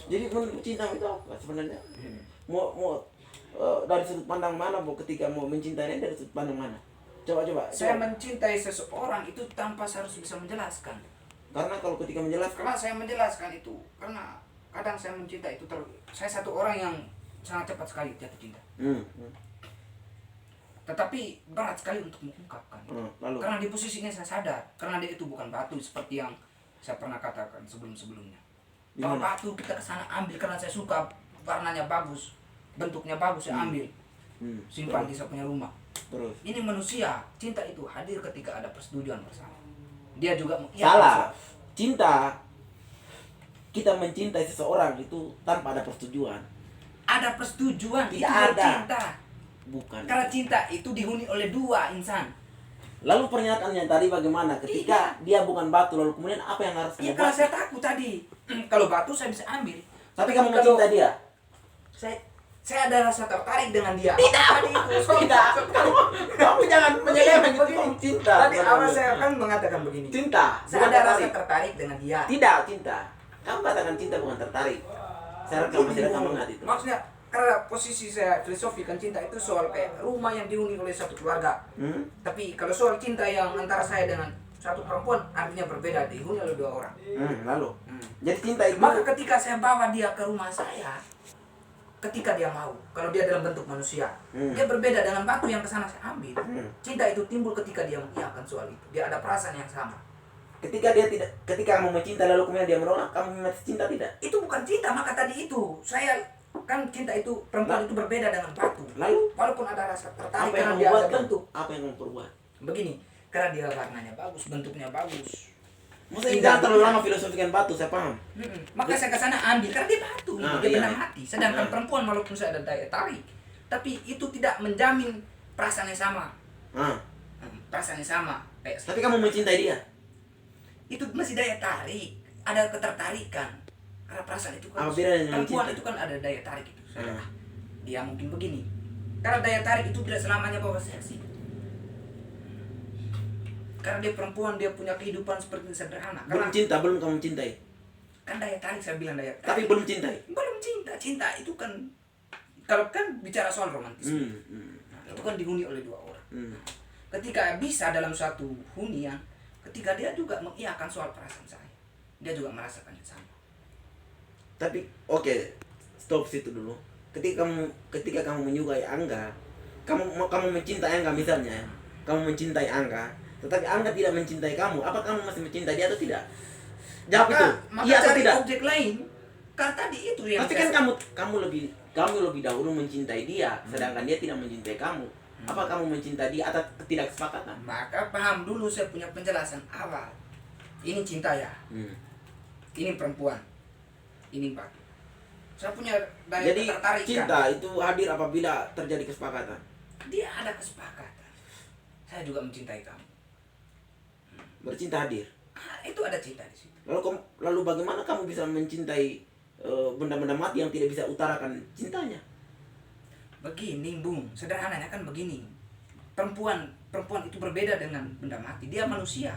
Jadi menurut cinta itu apa sebenarnya? Mau dari sudut pandang mana bu ketika mau mencintainya dari sudut pandang mana? Coba. Saya mencintai seseorang itu tanpa saya harus bisa menjelaskan. Karena kalau ketika menjelaskan, Karena saya menjelaskan itu, karena kadang saya mencintai itu saya satu orang yang sangat cepat sekali jatuh cinta. Tetapi berat sekali untuk mengungkapkan. Lalu? Karena di posisinya saya sadar, karena dia itu bukan batu seperti yang saya pernah katakan sebelum-sebelumnya. Kalau batu kita kesana ambil karena saya suka warnanya bagus, bentuknya bagus saya ambil, simpan di saya punya rumah. Terus? Ini manusia, cinta itu hadir ketika ada persetujuan bersama. Dia juga salah. Cinta, kita mencintai seseorang itu tanpa ada persetujuan. Ada persetujuan, tidak itu ada. Cinta. Bukan. Karena cinta itu dihuni oleh dua insan. Lalu pernyataannya tadi bagaimana? Ketika dia bukan batu, lalu kemudian apa yang harus Iya, kamu karena buat? saya takut tadi. Kalau batu saya bisa ambil. Tapi kamu mencintai dia? Saya ada rasa tertarik dengan dia. Tidak. Tadi itu. Tidak. Kamu jangan menyeleweng itu kamu cinta. Tadi awal saya kan mengatakan begini. Cinta. Saya bukan ada tertarik. rasa tertarik dengan dia. Tidak, cinta. Kamu katakan cinta bukan tertarik. Saya rekam masih rekam mengat itu. Maksudnya karena posisi saya filosofikan cinta itu soal kayak rumah yang dihuni oleh satu keluarga. Tapi kalau soal cinta yang antara saya dengan satu perempuan artinya berbeda, dihuni oleh dua orang. Lalu. Jadi cinta itu. Maka ketika saya bawa dia ke rumah saya, ketika dia mau, kalau dia dalam bentuk manusia, dia berbeda dengan batu yang kesana saya ambil. Cinta itu timbul ketika dia mengiyakan soal itu. Dia ada perasaan yang sama. Ketika kamu mencinta lalu kemudian dia menolak, kamu masih cinta tidak? Itu bukan cinta, maka tadi itu saya kan cinta itu perempuan itu berbeda dengan batu. Lalu walaupun ada rasa tertarik apa yang karena kamu dia buat? ada bentuk. Apa yang kamu perbuat? Begini, karena dia warnanya bagus, bentuknya bagus. Maksudnya jangan terlalu lama filosofikan batu, saya paham. Maka saya ke sana ambil karena dia batu, dia benda mati. Sedangkan Nah. perempuan walaupun saya ada daya tarik, tapi itu tidak menjamin perasaan yang sama. Perasaan yang sama. Tapi kamu mencintai dia? Itu masih daya tarik, ada ketertarikan. Karena perasaan itu kan Apa bedanya dengan perempuan cinta? itu kan ada daya tarik itu. Dia mungkin begini. Karena daya tarik itu tidak selamanya bahwa seksi. Karena dia perempuan, dia punya kehidupan seperti sederhana. Belum cinta, belum kamu cintai. Kan daya tarik, saya bilang daya tarik. Tapi belum cintai. Belum cinta. Cinta itu kan, kalau kan bicara soal romantisme, itu kan dihuni oleh dua orang. Ketika bisa dalam suatu hunian, ketika dia juga mengiyakan soal perasaan saya, dia juga merasakan yang sama. Tapi oke, stop situ dulu. Ketika kamu menyukai Angga, kamu mencintai Angga misalnya, kamu mencintai Angga, tetapi Angga tidak mencintai kamu, apa kamu masih mencintai dia atau tidak? Jawab itu. Iya atau cari tidak? objek lain. Karena tadi itu yang Tapi kan kamu lebih dahulu mencintai dia, sedangkan dia tidak mencintai kamu. Apa kamu mencintai dia atau ketidaksepakatan? Maka paham dulu, saya punya penjelasan awal. Ini cinta ya. Ini perempuan. Ini batu. Saya punya daya Jadi ketertarikan. cinta itu hadir apabila terjadi kesepakatan. Dia ada kesepakatan. Saya juga mencintai kamu. Bercinta hadir. Itu ada cinta di situ. Lalu bagaimana kamu bisa mencintai benda-benda mati yang tidak bisa utarakan cintanya? Begini, Bung. Sederhananya kan begini. Perempuan itu berbeda dengan benda mati. Dia manusia.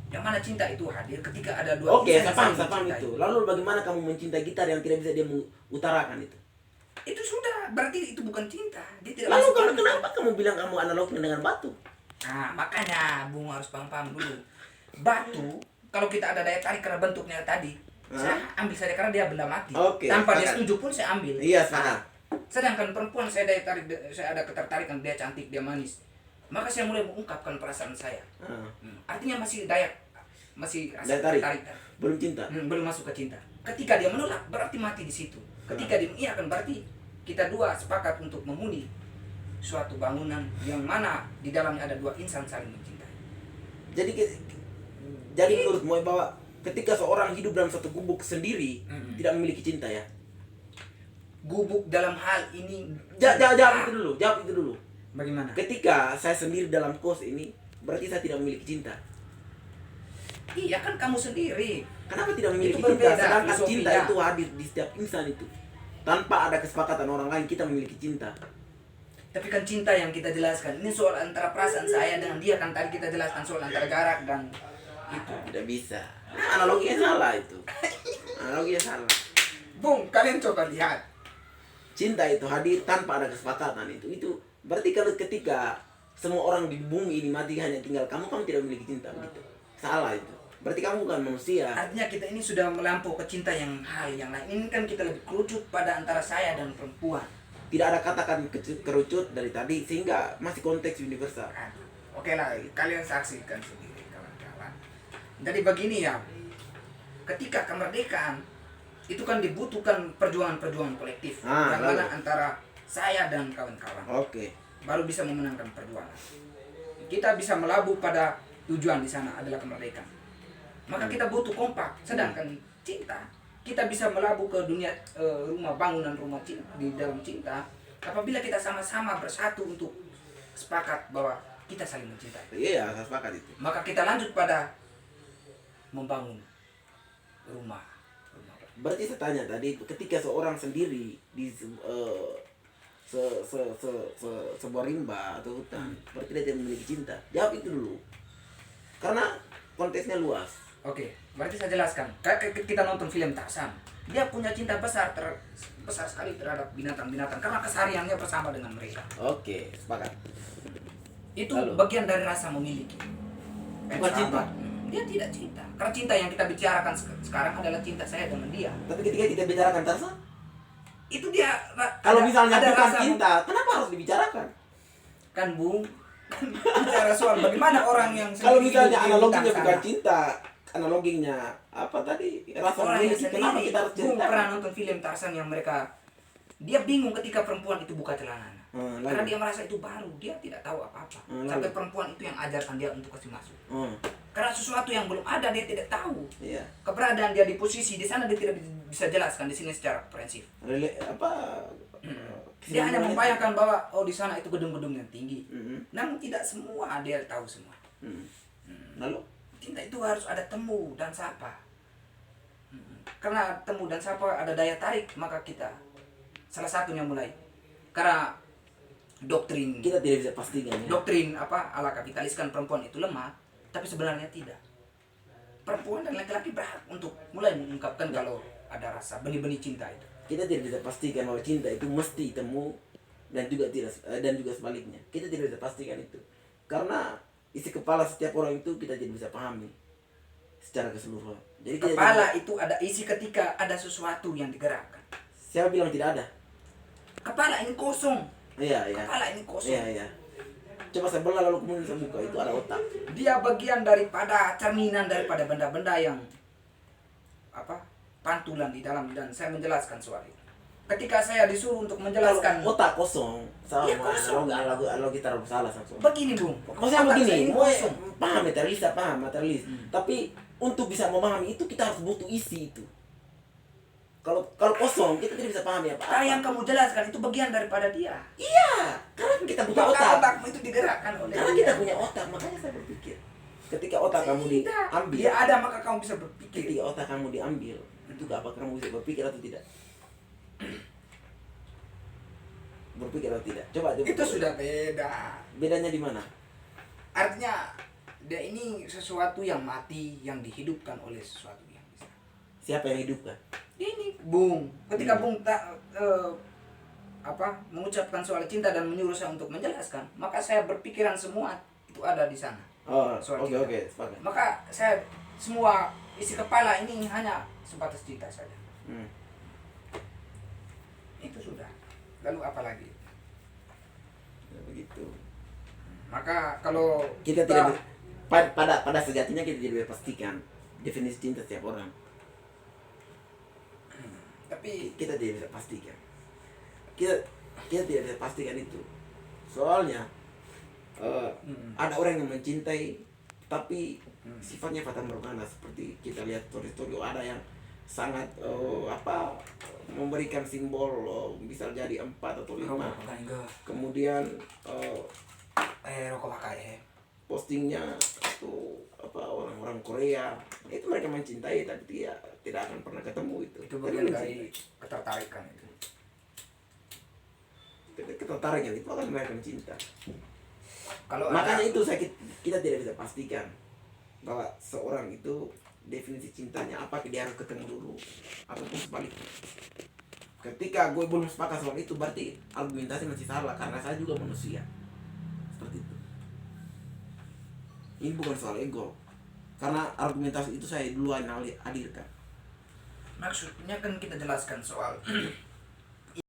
Yang mana cinta itu hadir ketika ada dua Oke, insan saya yang saling paham mencintai. itu. Lalu bagaimana kamu mencintai gitar yang tidak bisa dia utarakan itu? Itu sudah, berarti itu bukan cinta. Dia tidak Lalu masuk dalam kenapa kamu bilang kamu analognya dengan batu? Nah, makanya Bung harus paham dulu. Batu, kalau kita ada daya tarik karena bentuknya tadi, saya ambil saja karena dia benda mati. Oke, Tanpa dia sepakat. setuju pun saya ambil. Iya, sepakat. Sedangkan perempuan saya daya tarik, saya ada ketertarikan, dia cantik, dia manis. Maka saya mulai mengungkapkan perasaan saya. Artinya masih rasa Daya tarik. tertarik. Belum cinta. Belum masuk ke cinta. Ketika dia menolak berarti mati di situ. Ketika dia mengiyakan berarti kita dua sepakat untuk menghuni suatu bangunan yang mana di dalamnya ada dua insan saling mencintai. Jadi menurutmu bahwa ketika seorang hidup dalam satu gubuk sendiri tidak memiliki cinta ya? Gubuk dalam hal ini Jawab itu dulu. Bagaimana? Ketika saya sendiri dalam kos ini berarti saya tidak memiliki cinta. Iya kan kamu sendiri. Kenapa tidak memiliki Itu cinta? berbeda, Sedangkan filosofinya. cinta itu hadir di setiap insan itu. Tanpa ada kesepakatan orang lain kita memiliki cinta. Tapi kan cinta yang kita jelaskan ini soal antara perasaan saya dengan dia, kan tadi kita jelaskan soal antara jarak dan itu. Tidak bisa. Analoginya salah itu. Analoginya salah. Bung, kalian coba lihat. Cinta itu hadir tanpa ada kesepakatan itu berarti kalau ketika semua orang di bumi ini mati hanya tinggal kamu tidak memiliki cinta begitu. Salah itu. Berarti kamu bukan manusia. Artinya kita ini sudah melampau ke cinta yang hal yang lain. Ini kan kita lebih kerucut pada antara saya dan perempuan. Tidak ada katakan kerucut dari tadi sehingga masih konteks universal. Oke lah, kalian saksikan sendiri kawan-kawan. Jadi begini ya, ketika kemerdekaan itu kan dibutuhkan perjuangan-perjuangan kolektif yang lalu. mana antara saya dan kawan-kawan Oke. baru bisa memenangkan perjuangan. Kita bisa melabuh pada tujuan di sana adalah kemerdekaan. Maka kita butuh kompak. Sedangkan cinta, kita bisa melabuh ke dunia rumah bangunan rumah cinta, di dalam cinta apabila kita sama-sama bersatu untuk sepakat bahwa kita saling mencintai. Iya, saya sepakat itu. Maka kita lanjut pada membangun rumah. Berarti saya tanya tadi, ketika seorang sendiri di sebuah rimba atau hutan, berarti dia tidak memiliki cinta. Jawab itu dulu. Karena konteksnya luas. Oke, berarti saya jelaskan. Kita nonton film Tarzan. Dia punya cinta besar sekali terhadap binatang-binatang karena kesehariannya bersama dengan mereka. Oke, sepakat. Itu Lalu? bagian dari rasa memiliki. Bukan cinta. Dia tidak cinta. Karena cinta yang kita bicarakan sekarang adalah cinta saya dengan dia. Tapi ketika kita bicarakan Tarzan, Itu dia kalau misalnya ada bukan rasa cinta, kenapa harus dibicarakan? kan Bung, kan bicara soal bagaimana orang yang Kalau sendiri misalnya hidup di analoginya hutan bukan sana. cinta, analoginya apa tadi? Rasa Orang yang memiliki, kenapa sendiri. kita harus Bung cerita? pernah nonton film Tarzan yang mereka dia bingung ketika perempuan itu buka celananya. Lalu? Karena dia merasa itu baru, dia tidak tahu apa-apa. Lalu? Sampai perempuan itu yang ajarkan dia untuk kasih masuk. Hmm, Karena sesuatu yang belum ada dia tidak tahu. iya. Keberadaan dia di posisi di sana dia tidak bisa jelaskan di sini secara komprehensif. Dia hanya membayangkan bahwa oh di sana itu gedung-gedung yang tinggi. Namun tidak semua dia tahu semua. Lalu? Cinta itu harus ada temu dan sapa. Karena temu dan sapa ada daya tarik maka kita salah satunya mulai karena doktrin Kita tidak bisa pastikan ya. doktrin ala kapitalis kan perempuan itu lemah, tapi sebenarnya tidak. Perempuan dan laki-laki berhak untuk mulai mengungkapkan kalau ada rasa benih-benih cinta itu. Kita tidak bisa pastikan bahwa cinta itu mesti temu dan juga sebaliknya. Kita tidak bisa pastikan itu. Karena isi kepala setiap orang itu kita tidak bisa pahami secara keseluruhan. Jadi kita Kepala itu ada isi ketika ada sesuatu yang digerakkan. siapa bilang tidak ada? Kepala ini kosong. Iya, iya. Kepala ini kosong. Iya, iya. Coba saya belah lalu kemudian saya buka, itu ada otak. Dia bagian daripada cerminan daripada benda-benda yang pantulan di dalam dan saya menjelaskan soal itu. Ketika saya disuruh untuk menjelaskan Kalau otak kosong, sama Iya, kosong. kalau kita harus salah sama. begini Bung. Maksudnya Otak saya begini, ini kosong. paham materialis. Tapi untuk bisa memahami itu kita harus butuh isi itu. Kalau kosong kita tidak bisa pahami apa-apa. Yang kamu jelaskan itu bagian daripada dia. Iya, karena kita punya Maka otak. otakmu itu digerakkan oleh Karena dia. kita punya otak, makanya saya berpikir. Ketika otak kamu Tidak. diambil, Dia ada maka kamu bisa berpikir. ketika otak kamu diambil, itu apakah kamu bisa berpikir atau tidak? Berpikir atau tidak? Coba. Itu sudah beda. Bedanya di mana? Artinya dia ini sesuatu yang mati yang dihidupkan oleh sesuatu yang bisa. Siapa yang hidupkan? Ini Bung. Ketika Bung mengucapkan soal cinta dan menyuruh saya untuk menjelaskan, maka saya berpikiran semua itu ada di sana. Oh, Soal oke, cinta. sepakat. Maka saya semua isi kepala ini hanya sebatas cinta saja. Itu sudah. Lalu apa lagi? Ya, begitu. Maka kalau Kita tidak pada sejatinya kita tidak bisa pastikan definisi cinta setiap orang. tapi Kita tidak bisa pastikan. Kita tidak bisa pastikan itu. Soalnya ada orang yang mencintai tapi sifatnya fata morgana, seperti kita lihat story-story ada yang sangat memberikan simbol misal jadi 4 atau 5. Kemudian rokok pakai postingnya itu orang-orang Korea itu mereka mencintai tapi dia tidak akan pernah ketemu itu bagian dari ketertarikan itu. Ketertarikan itu akan mereka mencinta. Kalau Makanya itu kita tidak bisa pastikan bahwa seorang itu definisi cintanya apakah dia harus ketemu dulu ataupun sebaliknya. Ketika gue belum sepakat soal itu, berarti argumentasi masih salah karena saya juga manusia. Seperti itu. Ini bukan soal ego. Karena argumentasi itu saya duluan hadirkan. Maksudnya kan kita jelaskan soal